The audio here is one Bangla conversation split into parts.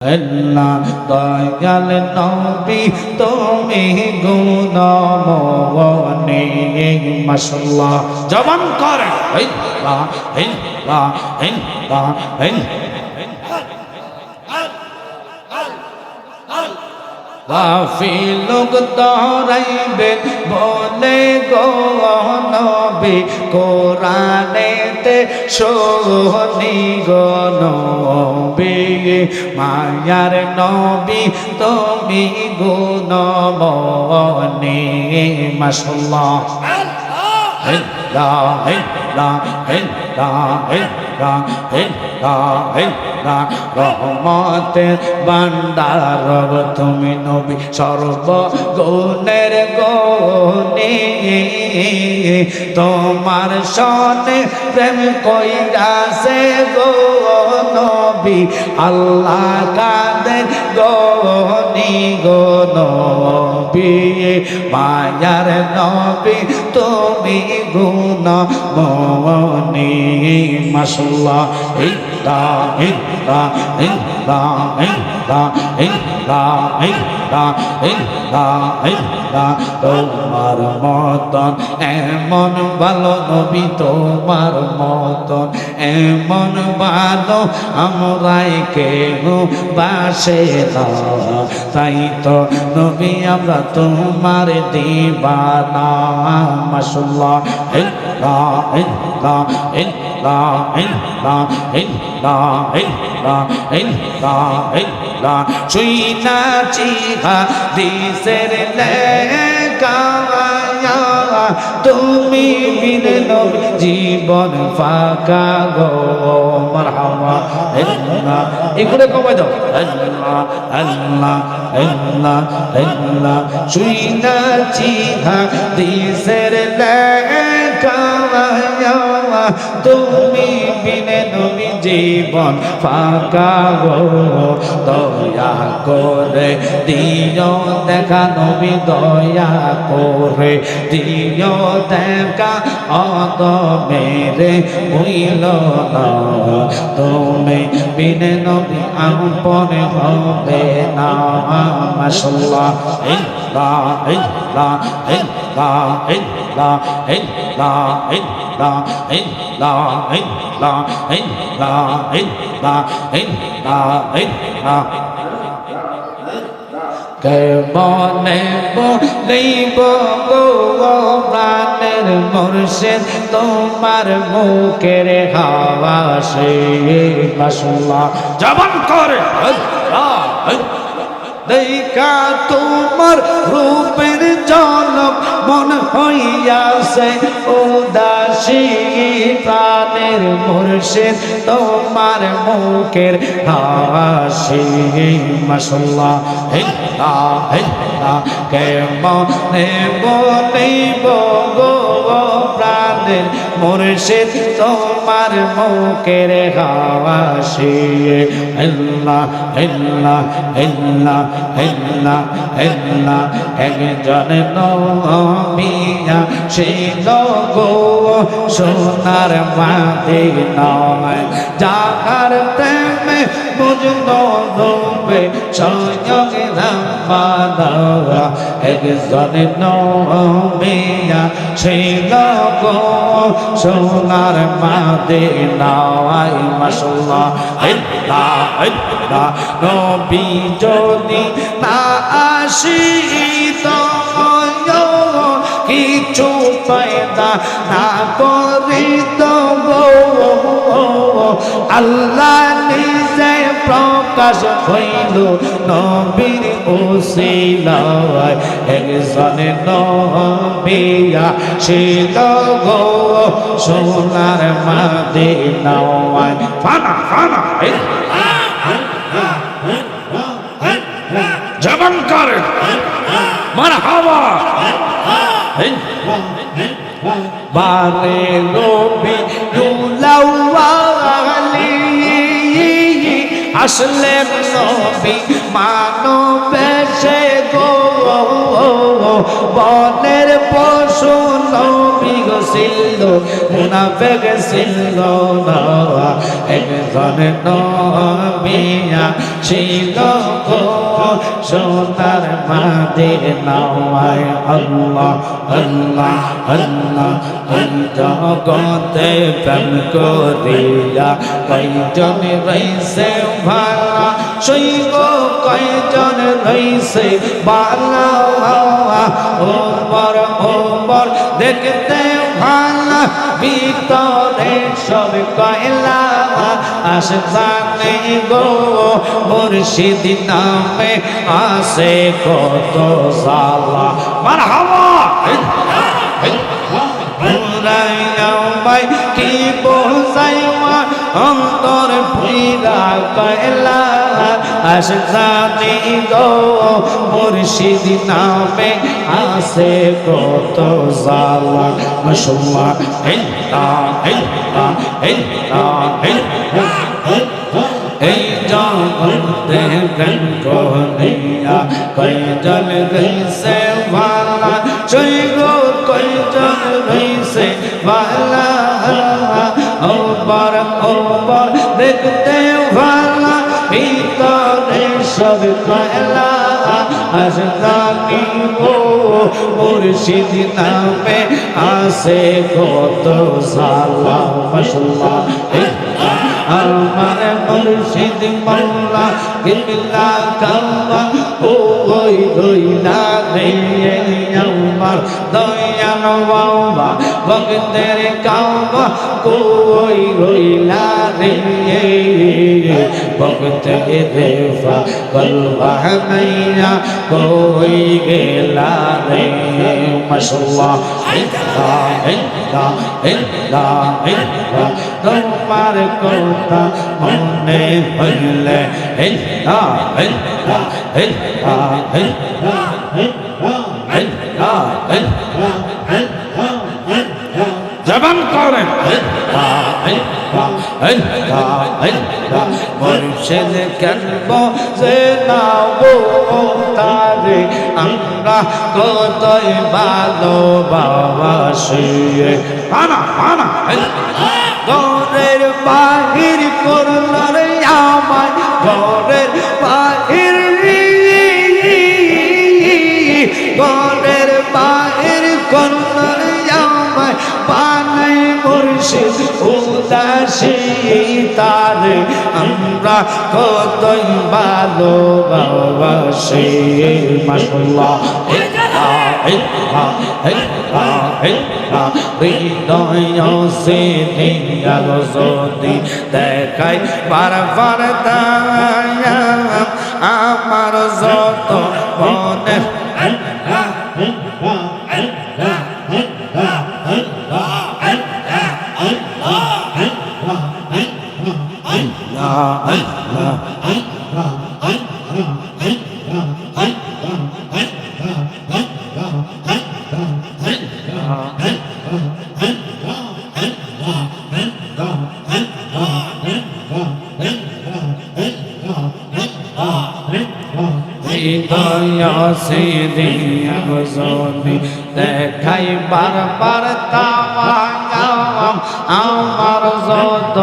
আল্লাহ দয়াল নবী তুমি গুণমনে মাশাআল্লাহ জবান করে আল্লাহ আল্লাহ আল্লাহ কাফি লোক দরাইবে বলে গো নবী কোরআনেতে শোনি গো নবী মায়ার নবী তুমি গুণমনে মাশাআল্লাহ আল্লাহ আল্লাহ আল্লাহ আল্লাহ রহমতের ভান্ডার তুমি নবী সর্বগুণের গুণী তোমার সনে প্রেম কইরাছে গো নবী আল্লাহ কাদের গনি গো নবী মায়ার নবী তুমি গুণমনি মাশাআল্লাহ ইল্লাহ ইল্লাহ ইল্লাহ ইল্লাহ ইল্লাহ ইল্লাহ ইল্লাহ ইল্লাহ তোমার মতন এমন ভালো নবী তোমার মতন এমন ভালো আমরাই কেন বাসে না তাই তো নবী আমরা তোমার দিবানা মাশাআল্লাহ ইল্লাহ ইল্লাহ ইল্লাহ ইল্লাহ ইল্লাহ ইল্লাহ ইল্লাহ ইল্লাহ চুইনা চিহা দিসের লেখা তুমি বিনে নবী জীবন ফাঁকা গো মারহাবা আল্লাহ এগুলো কমাই দাও আল্লাহ আল্লাহ আল্লাহ আল্লাহ চুইনা চিহা দিসের লেখা তুমি বিনে নবী জীবন ফাঁকা গো দয়া করে দিও দেখা নবী দয়া করে দিও দেখা অত মেরে হইল না তুমি বিনে নবী আপন হবে না মাশাআল্লাহ ইল্লাহ ইল্লাহ ইল্লাহ ইল্লাহ ইল্লাহ ইল্লাহ ইল্লাহ ইল্লাহ ইল্লাহ ইল্লাহ ইল্লাহ ইল্লাহ কেমনে বলিব গো প্রাণের মুর্শিদ তোমার মুখের হাওয়া সে মাশাআল্লাহ জবান করে আল্লাহ দেখা তোমার রূপের ঝলক মন হইয়াছে উদাসী প্রাণের মুর্শিদ তোমার মুখের হাসি মাশাআল্লাহ ইল্লাহ ইল্লাহ কেমনে বলিব গো প্রাণের মুর্শিদ তোমার মুখের হাসি আল্লাহ আল্লাহ আল্লাহ আল্লাহ আল্লাহ একজন নবিয়া ছিল গো সোনার মদিনায় যাহার প্রেমে বুঝলো ডুবে স্বয়ং রামাদা একজন নবিয়া ছিল গো সোনার মদিনায় মাশাআল্লাহ আল্লাহ আল্লাহ নবী যদি না আসিত কিছু পয়দা না করিত আল্লাহ নিজে প্রকাশ হইল নবীর ওসিলায় একজন নবিয়া ছিল গো সোনার মদিনায় ফানা ফানা জবান করে মারহাবা বারে নবী দুলাওয়ালি আসলেন নবী মানবে সে গো বনের পশু নবী গো ছিল মুনাফিক ছিল না একজন নবী ছিল গো সোনার মদিনায় আল্লাহ আল্লাহ আল্লাহ এই জগতে প্রেম করিয়া কয়জন রইছে ভালা সইব কয়জন রইছে বালা ওমর ওমর দেখতে ভালা ভিতরে সব কয়লা আসবানে গো মুর্শিদ নামে আসে কত জালা মারহাবা কি বোঝাইমা অন্তর ভুইরা কয়লা আসবানে গো মুর্শিদ নামে আসে কত জালা মাশাআল্লাহ এই জগতে প্রেম করিয়া কয়জন রইছে ভালা সইব কয়জন রইছে ভালা ওপর ওপর দেখতে ভালা ভিতরে সব কয়লা আসরানি ও মুর্শিদ নামে আসে কত জালা মাশাআল্লাহ আমার মুর্শিদ মাওলা কিবলা কাবা ওই রইলা রে আমার দয়াল বাবা ভক্তের কাবা কই রইলা রে ভক্তের দেফা বলবা নাইয়া কই গেলা রে মাশাআল্লাহ তোমার কথা মনে হইলে জবান করেন মুর্শিদ কেনব যে নাও তারে আমরা কতই ভালোবাসি আনা আনা ঘরের বাহির করল রে আমায় ঘরের বাহির ঘরের বাহির করল রে আমায় বানাই মুর্শিদ উদাসী তারে আমরা কতই ভালোবাসি মাশাআল্লাহ হৃদয় সে যদি দেখাই বারবার আমার যত মনে সে দিয়া যদি দেখাই বারবার তাওয়াম আমার যত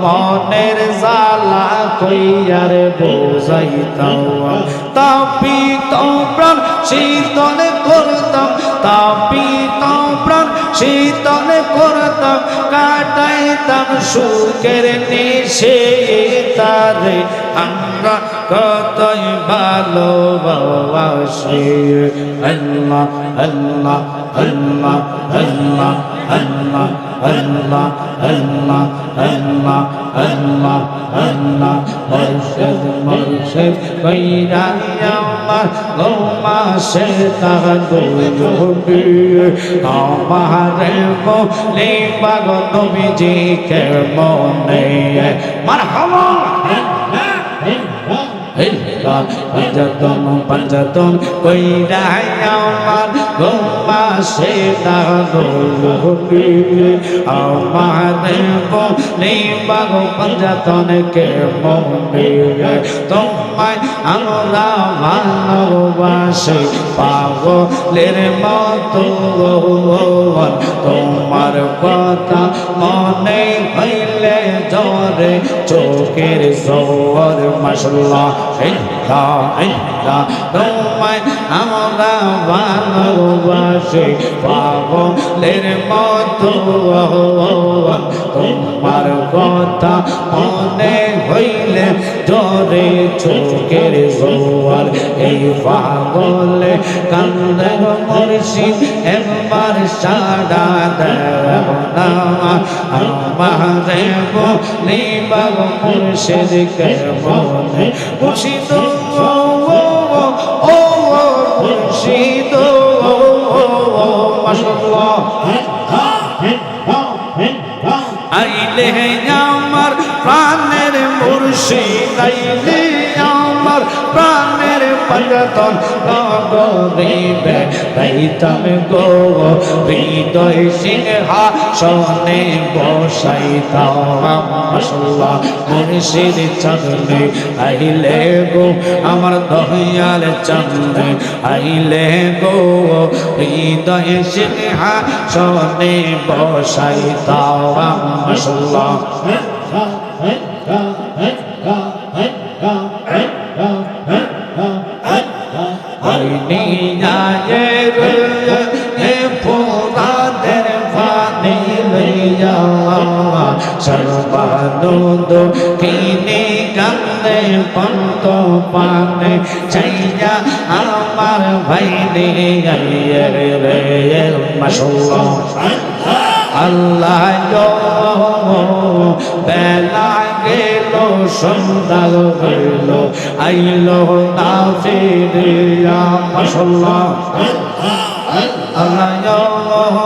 মনের জ্বালা কইয়ার বোঝাইতাম তাপিত প্রাণ শীতল করতাম তাপিত প্রাণ শীতল করতাম কাটাইতাম সুখের নিশে তারে আমরা কতই ভালোবাসি আল্লাহ আল্লাহ আল্লাহ আল্লাহ আল্লাহ আল্লাহ আল্লাহ আল্লাহ আল্লাহ আল্লাহ মুর্শিদ মুর্শিদ কইরা আমার গোমাসে তাহাদুবি আমারে বলে বাগ নবীজি কে মনে মারহাবা ইল্লা পাঞ্জাতন পাঞ্জাতন কইরা আমার গোমা সে দাদুলি আমার বলি বাগো পাঞ্জাতন কে মনে তোমায় আমরা ভালোবাসি পাগলের মতো তোমার কথা মনে হইলে জরে চোখের জোর মাশাআল্লাহ ইল্লাহ ইল্লাহ তোমায় আমরা ভালোবাসি পাগলের মতো তোমার কথা মনে হইলে জরে চোখের জোর এই পাগলে কান্দে মুর্শিদ একবার সাড়া দেও না আমারে বলি বাগো মুর্শিদ কে মনে মুর্শিদ ও মুর্শিদ মাশাআল্লাহ আইলে আমার প্রাণের মুর্শিদ আইলে আমার প্রাণের পাঞ্জাতন গরিবে রাইতাম গো হৃদয় সিংহাসনে বসাইতাম মাশাআল্লাহ মুর্শিদ চরণে আইলে গো আমার দয়াল চরণে আইলে গো হৃদয় সিংহাসনে বসাইতাম মাশাআল্লাহ সর্বানন্দ কিনে কান্দে পন্ত পানে চাইয়া আমার ভাই রে রে মাশাআল্লাহ আল্লাহ বেলা গেল সন্ধ্যা হইল আইলো না ফিরিয়া মাশাআল্লাহ আল্লাহ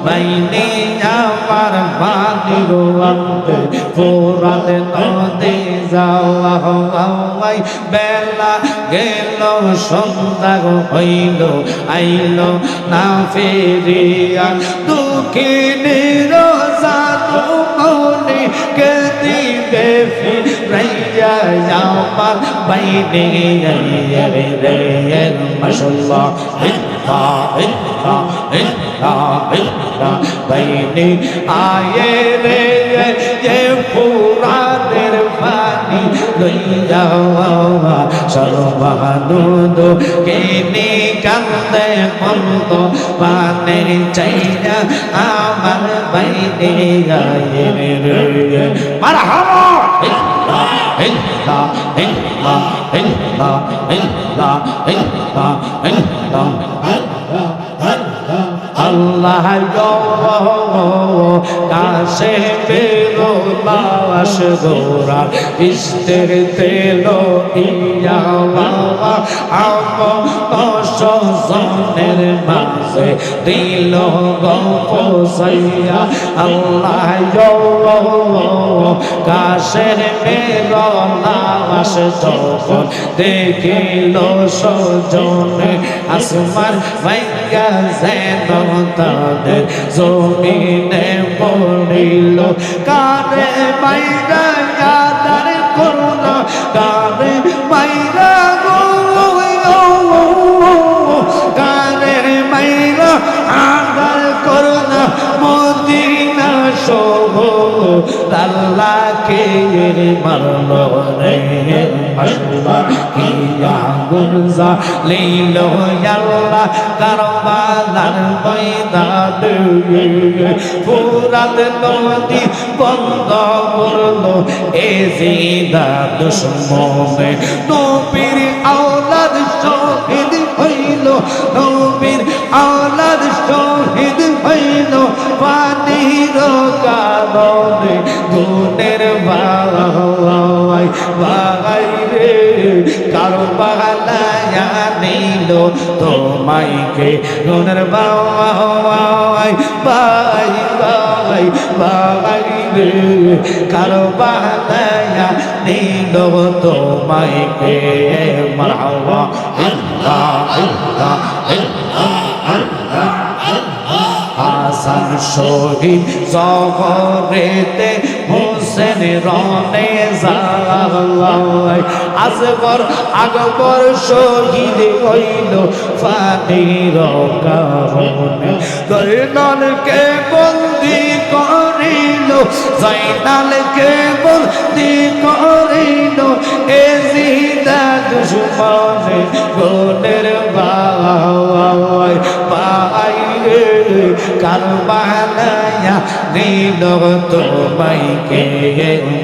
বাইনে আমার বাড়ির আনতে ফোরাতে নদী যাওয়াই বেলা গেল সন্ধ্যা হইল আইলো না ফিরিয়া দুঃখিনীর জাদু মনে কে দিবে ফিরাইয়া আমার বাইনে রে মাশাআল্লাহ বাইনে আয়ে রে যে পুরানের পানি লইয়া সর্বানন্দ কিনে কান্দে পন্ত পানে চাইয়া আমার বাইনে আয়ে রে মারহাবা আল্লাহ কাছে বেরো লাশ গোরা ইস্তের তেল ইয়া বাবা আমনের মাঝে দিল গপসাইয়া আল্লাহ কাছে বেরো লাশ যখন দেখিল সজনে আসমান ভাইয়া যেন তাদের জমিনে পড়িল কারে মাইরা আদার করুণা কারে মাইরা কারে মাইরা আদার করুণা মদিনা সহ আল্লাহকে মারল রে মাশাআল্লাহ কি আগুন জ্বালিল আল্লাহ কারবালার ময়দান ফুরাত নদী বন্ধ করল এ জিদা দুশমনে নবীর আওলাদ শহীদ হইল নবীর আওলাদ শহীদ হইল পানির কারণে গুণের ভাই ভাই রে কারবালায় নিল তোমাইকে গুণের বাই বাই বাই বাই রে কারবালায়া দিল তোমাইকে মারহাবা আল্লাহ আল্লাহ আল্লাহ হাসান শহীদ জহরেতে হোসেন রনে যায় আসগর আকবর শহীদ হইল ফাতির কারণে জয়নালকে বন্দি করিল জয়নালকে বন্দি করিল এজিদা দুশমনে গুণের বাই বাই কারবালায়া দিল তোমাইকে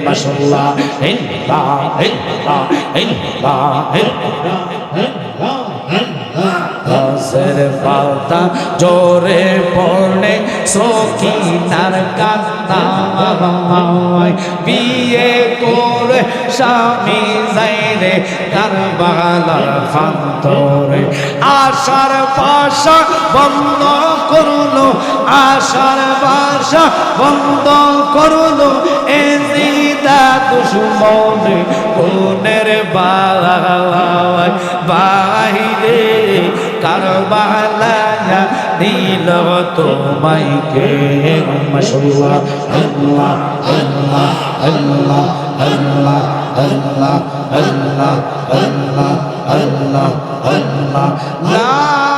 মাশাআল্লাহ ইল্লাহ ইল্লাহ ইল্লাহ গাছের পাতা জোরে পড়ে সখিনার কান্না বিয়ে করে স্বামী যাইরে কারবালার প্রান্তরে আশার ভাষা বন্ধ করলো আশার ভাষা বন্ধ করলো এজিদা দুশমনে কোনের বাই বাইরে কারবালায়া দিল তোমাইকে মাশাআল্লাহ আল্লাহ আল্লাহ আল্লাহ আল্লাহ আল্লাহ আল্লাহ আল্লাহ আল্লাহ আল্লাহ